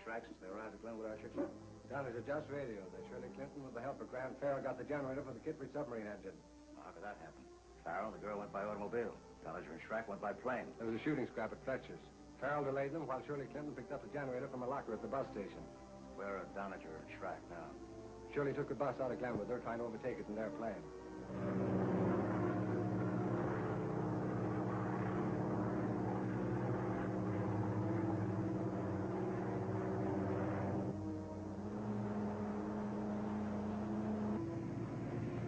Shrek, since they arrived at Glenwood Archer? Down as a just radio. That Shirley Clinton, with the help of Grant Farrell, got the generator for the Kittridge submarine engine. Oh, how could that happen? Farrell and the girl went by automobile. Dollinger and Shrek went by plane. There was a shooting scrap at Fletcher's. Farrell delayed them while Shirley Clinton picked up the generator from a locker at the bus station. Where are Dollinger and Shrek now? Shirley took the bus out of Glenwood. They're trying to overtake it in their plane.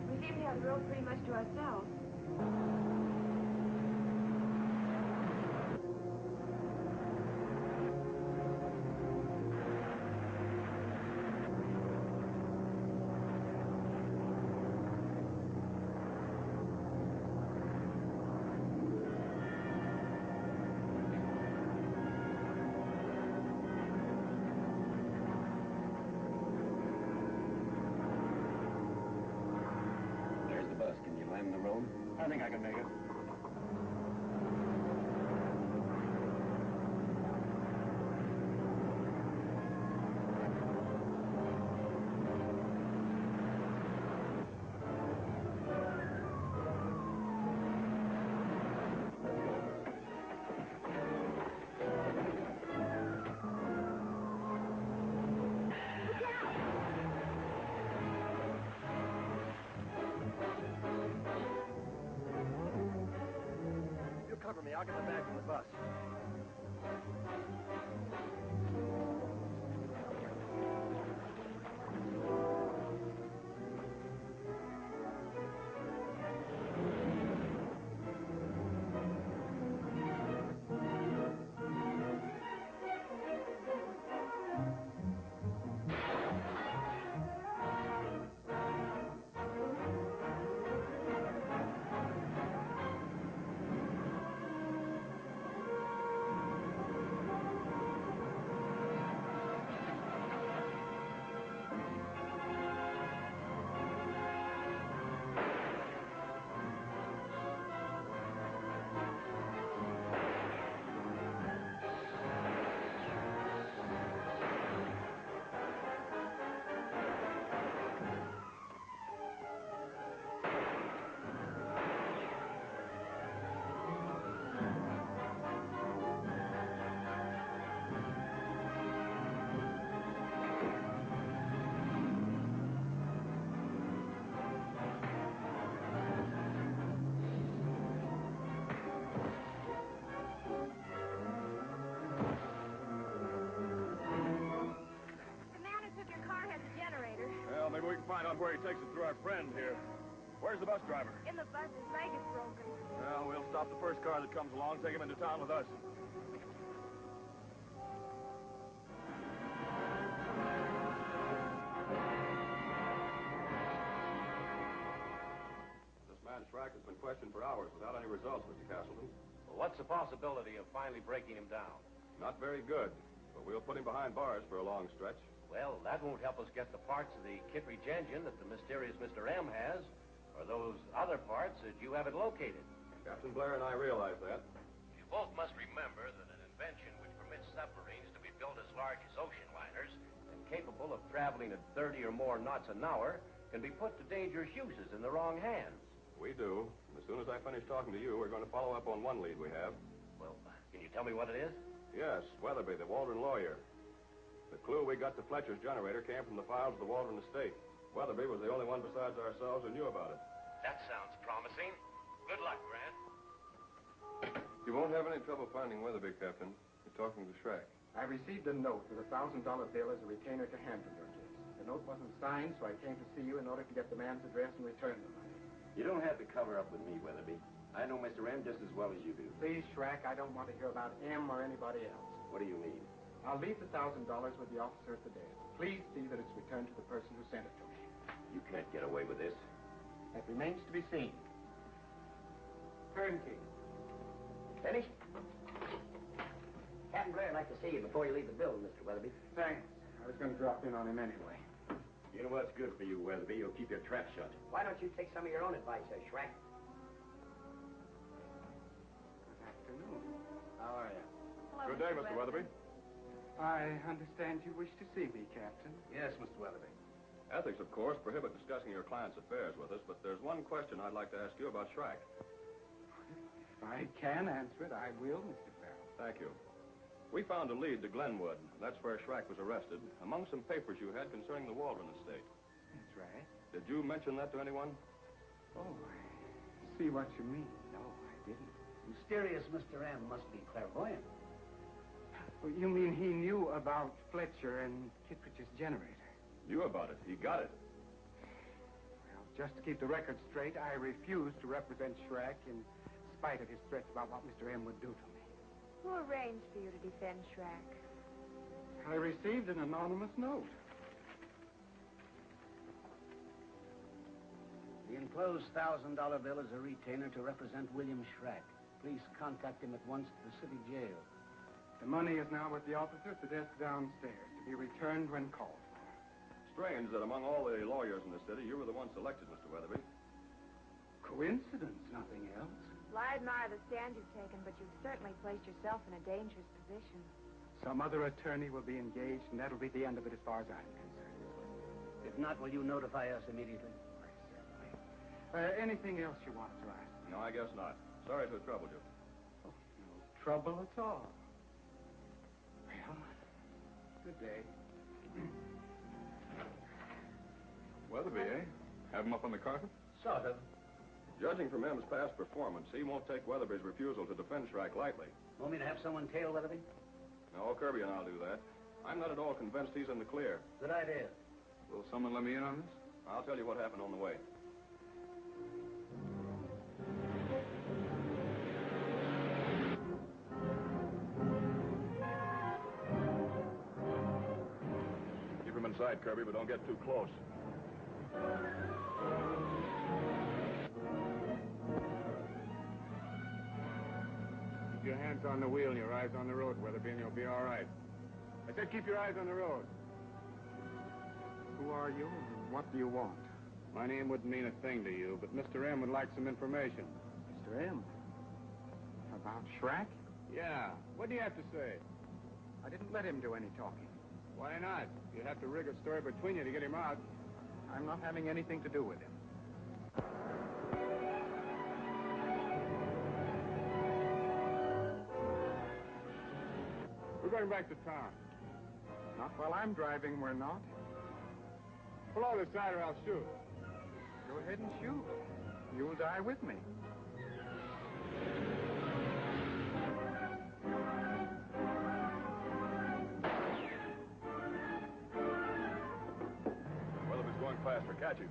We seem to have the road pretty much to ourselves. I think I can make it. Cover me. I'll get the bag from the bus. Well, maybe we can find out where he takes it through our friend here. Where's the bus driver? In the bus, his leg is broken. Well, we'll stop the first car that comes along, take him into town with us. This man Shrek has been questioned for hours without any results, Mr. Castleton. Well, what's the possibility of finally breaking him down? Not very good, but we'll put him behind bars for a long stretch. Well, that won't help us get the parts of the Kittridge engine that the mysterious Mr. M has, or those other parts that you haven't located. Captain Blair and I realize that. You both must remember that an invention which permits submarines to be built as large as ocean liners and capable of traveling at 30 or more knots an hour can be put to dangerous uses in the wrong hands. We do. And as soon as I finish talking to you, we're going to follow up on one lead we have. Well, can you tell me what it is? Yes, Weatherby, the Waldron lawyer. The clue we got to Fletcher's generator came from the files of the Waldron estate. Weatherby was the only one besides ourselves who knew about it. That sounds promising. Good luck, Grant. You won't have any trouble finding Weatherby, Captain. You're talking to Shrek. I received a note with a $1,000 bill as a retainer to handle your case. The note wasn't signed, so I came to see you in order to get the man's address and return the money. You don't have to cover up with me, Weatherby. I know Mr. M just as well as you do. Please, Shrek, I don't want to hear about M or anybody else. What do you mean? I'll leave the $1,000 with the officer at the desk. Please see that it's returned to the person who sent it to me. You can't get away with this. That remains to be seen. Turnkey. Finished? Captain Blair, I'd like to see you before you leave the building, Mr. Weatherby. Thanks. I was going to drop in on him anyway. You know what's good for you, Weatherby? You'll keep your trap shut. Why don't you take some of your own advice, Shrek? Good afternoon. How are you? Hello, Good day, Mr. Weatherby. I understand you wish to see me, Captain. Yes, Mr. Weatherby. Ethics, of course, prohibit discussing your client's affairs with us, but there's one question I'd like to ask you about Shrek. If I can answer it, I will, Mr. Farrell. Thank you. We found a lead to Glenwood. That's where Shrek was arrested, among some papers you had concerning the Waldron estate. That's right. Did you mention that to anyone? Oh, I see what you mean. No, I didn't. Mysterious Mr. M must be clairvoyant. Well, you mean he knew about Fletcher and Kittridge's generator? Knew about it. He got it. Well, just to keep the record straight, I refuse to represent Shrek in spite of his threats about what Mr. M would do to me. Who arranged for you to defend Shrek? I received an anonymous note. The enclosed $1,000 bill is a retainer to represent William Shrek. Please contact him at once to the city jail. The money is now with the officer at the desk downstairs, to be returned when called for. Strange that among all the lawyers in the city, you were the one selected, Mr. Weatherby. Coincidence, nothing else. Well, I admire the stand you've taken, but you've certainly placed yourself in a dangerous position. Some other attorney will be engaged, and that'll be the end of it as far as I'm concerned. If not, will you notify us immediately? Certainly. Anything else you wanted to ask? No, I guess not. Sorry to have troubled you. Oh, no trouble at all. Well, good day. Weatherby, eh? Have him up on the carpet? Sort of. Judging from him's past performance, he won't take Weatherby's refusal to defend Shrek lightly. Want me to have someone tail Weatherby? No, Kirby and I'll do that. I'm not at all convinced he's in the clear. Good idea. Will someone let me in on this? I'll tell you what happened on the way. Keep him inside, Kirby, but don't get too close. Keep your hands on the wheel and your eyes on the road, Weatherby, and you'll be all right. I said keep your eyes on the road. Who are you and what do you want? My name wouldn't mean a thing to you, but Mr. M would like some information. Mr. M. About Shrek? Yeah. What do you have to say? I didn't let him do any talking. Why not? You have to rig a story between you to get him out. I'm not having anything to do with him. We're going back to town. Not while I'm driving, we're not. Pull over the side or I'll shoot. Go ahead and shoot. You'll die with me. Weatherby's going faster. Catch him.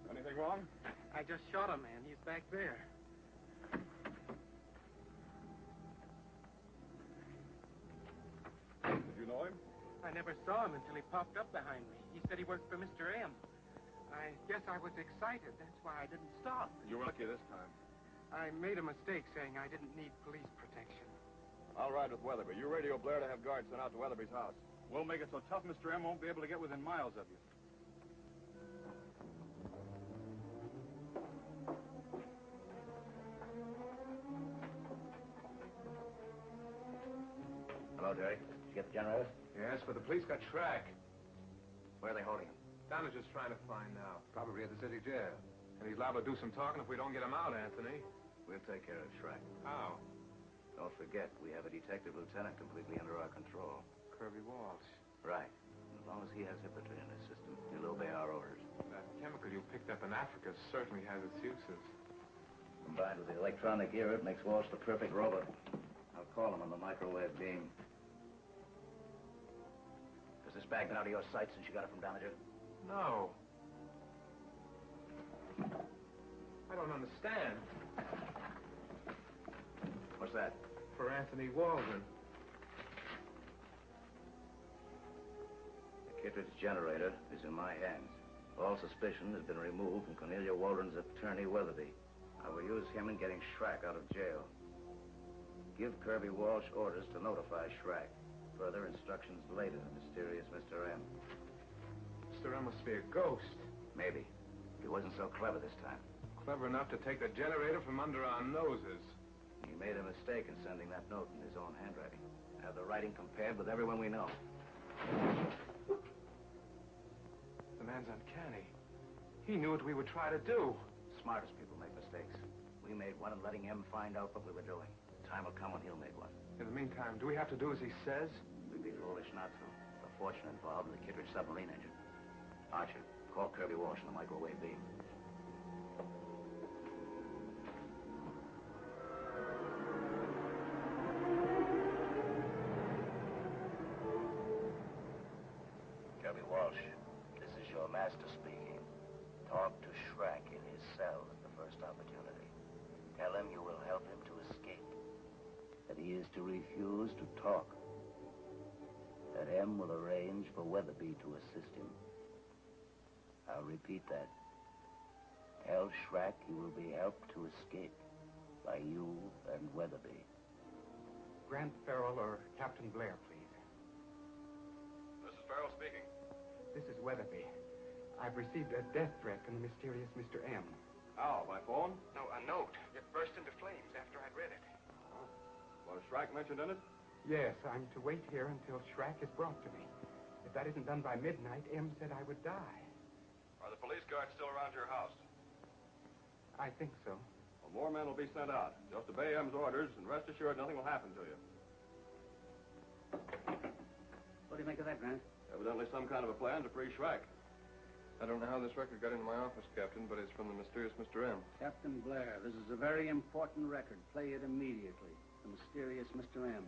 Anything wrong? I just shot a man. He's back there. Did you know him? I never saw him until he popped up behind me. He said he worked for Mr. M. I guess I was excited. That's why I didn't stop. You were lucky this time. I made a mistake saying I didn't need police protection. I'll ride with Weatherby. You radio Blair to have guards sent out to Weatherby's house. We'll make it so tough Mr. M won't be able to get within miles of you. Hello, Jerry. Did you get the generator? Yes, but the police got Shrek. Where are they holding him? Don is just trying to find out. Probably at the city jail. And he's liable to do some talking if we don't get him out, Anthony. We'll take care of Shrek. How? Don't forget, we have a detective lieutenant completely under our control. Kirby Walsh. Right. As long as he has Hypnotreme in his system, he'll obey our orders. That chemical you picked up in Africa certainly has its uses. Combined with the electronic era, it makes Walsh the perfect robot. I'll call him on the microwave beam. Has this bag been out of your sight since you got it from Damager? No. I don't understand. What's that? For Anthony Waldron. The Kittridge generator is in my hands. All suspicion has been removed from Cornelia Waldron's attorney, Weatherby. I will use him in getting Schrack out of jail. Give Kirby Walsh orders to notify Schrack. Further instructions later, mysterious Mr. M. Mr. M must be a ghost. Maybe. He wasn't so clever this time. Clever enough to take the generator from under our noses. He made a mistake in sending that note in his own handwriting. Have the writing compared with everyone we know. The man's uncanny. He knew what we would try to do. Smartest people make mistakes. We made one and letting him find out what we were doing. Time will come when he'll make one. In the meantime, do we have to do as he says? We'd be foolish not to. The fortune involved in the Kittridge submarine engine. Archer, call Kirby Walsh on the microwave beam. Kirby Walsh, this is your master speaking. Talk to Schrack in his cell at the first opportunity. Tell him you will help him to escape. That he is to refuse to talk. That M will arrange for Weatherby to assist him. I'll repeat that. Tell Schrack he will be helped to escape by you and Weatherby. Grant Farrell or Captain Blair, please. This is Farrell speaking. This is Weatherby. I've received a death threat from the mysterious Mr. M. How, by phone? No, a note. It burst into flames after I'd read it. Was Schrack mentioned in it? Yes, I'm to wait here until Schrack is brought to me. If that isn't done by midnight, M said I would die. Are the police guards still around your house? I think so. Well, more men will be sent out. Just obey M's orders, and rest assured nothing will happen to you. What do you make of that, Grant? Evidently some kind of a plan to free Schrack. I don't know how this record got into my office, Captain, but it's from the mysterious Mr. M. Captain Blair, this is a very important record. Play it immediately. The mysterious Mr. M.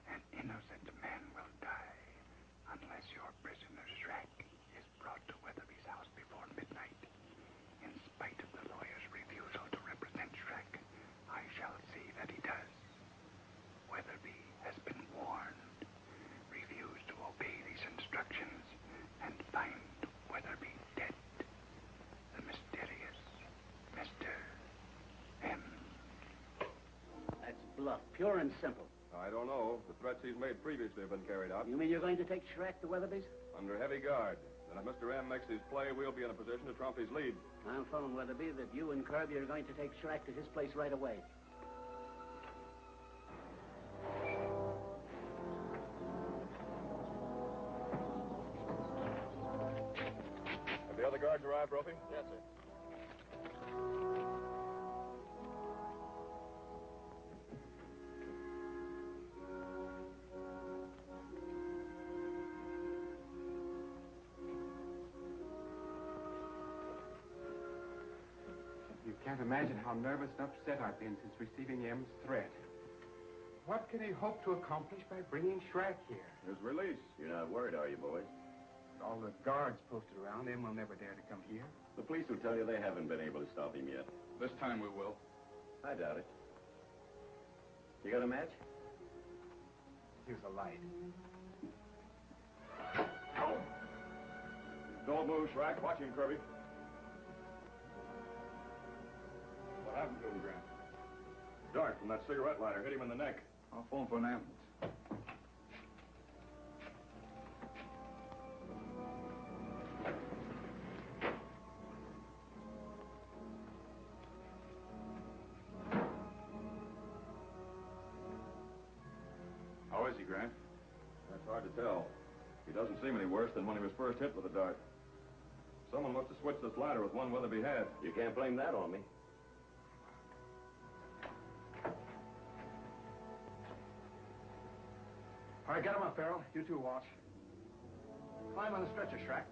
An innocent man will die unless your prisoner Schrack is brought to Weatherby's house before midnight. In spite of the lawyer's refusal to represent Schrack, I shall see that he does. Weatherby has been warned. Refuse to obey these instructions and find Weatherby dead. The mysterious Mr. M. That's bluff, pure and simple. I don't know. The threats he's made previously have been carried out. You mean you're going to take Schrack to Weatherby's? Under heavy guard. Then if Mr. M makes his play, we'll be in a position to trump his lead. I'll phone Weatherby that you and Kirby are going to take Schrack to his place right away. Have the other guards arrived, Ropey? Yes, sir. You can't imagine how nervous and upset I've been since receiving M's threat. What can he hope to accomplish by bringing Schrack here? His release. You're not worried, are you, boys? With all the guards posted around, M will never dare to come here. The police will tell you they haven't been able to stop him yet. This time we will. I doubt it. You got a match? Here's a light. Don't move, Schrack. Watch him, Kirby. What happened to him, Grant? Dart from that cigarette lighter hit him in the neck. I'll phone for an ambulance. How is he, Grant? That's hard to tell. He doesn't seem any worse than when he was first hit with the dart. Someone must have switched this ladder with one Weatherby had. You can't blame that on me. All right, get him up, Farrell. You too, Walsh. Climb on the stretcher, Schrack.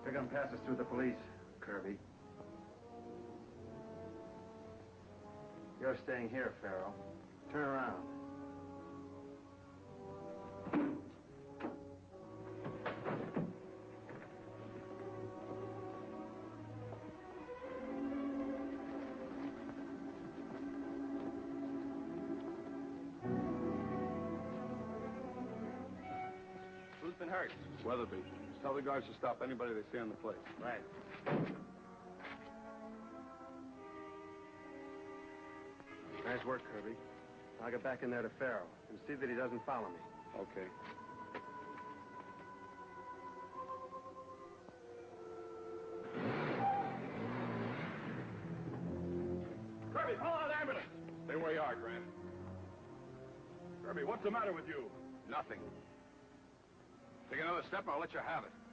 They're gonna pass us through the police, Kirby. You're staying here, Farrell. Turn around. hurt? Weatherby. Just tell the guards to stop anybody they see on the place. Right. Nice work, Kirby. I'll get back in there to Farrell and see that he doesn't follow me. Okay. Kirby, call out an ambulance. Stay where you are, Grant. Kirby, what's the matter with you? Nothing. Take another step and I'll let you have it.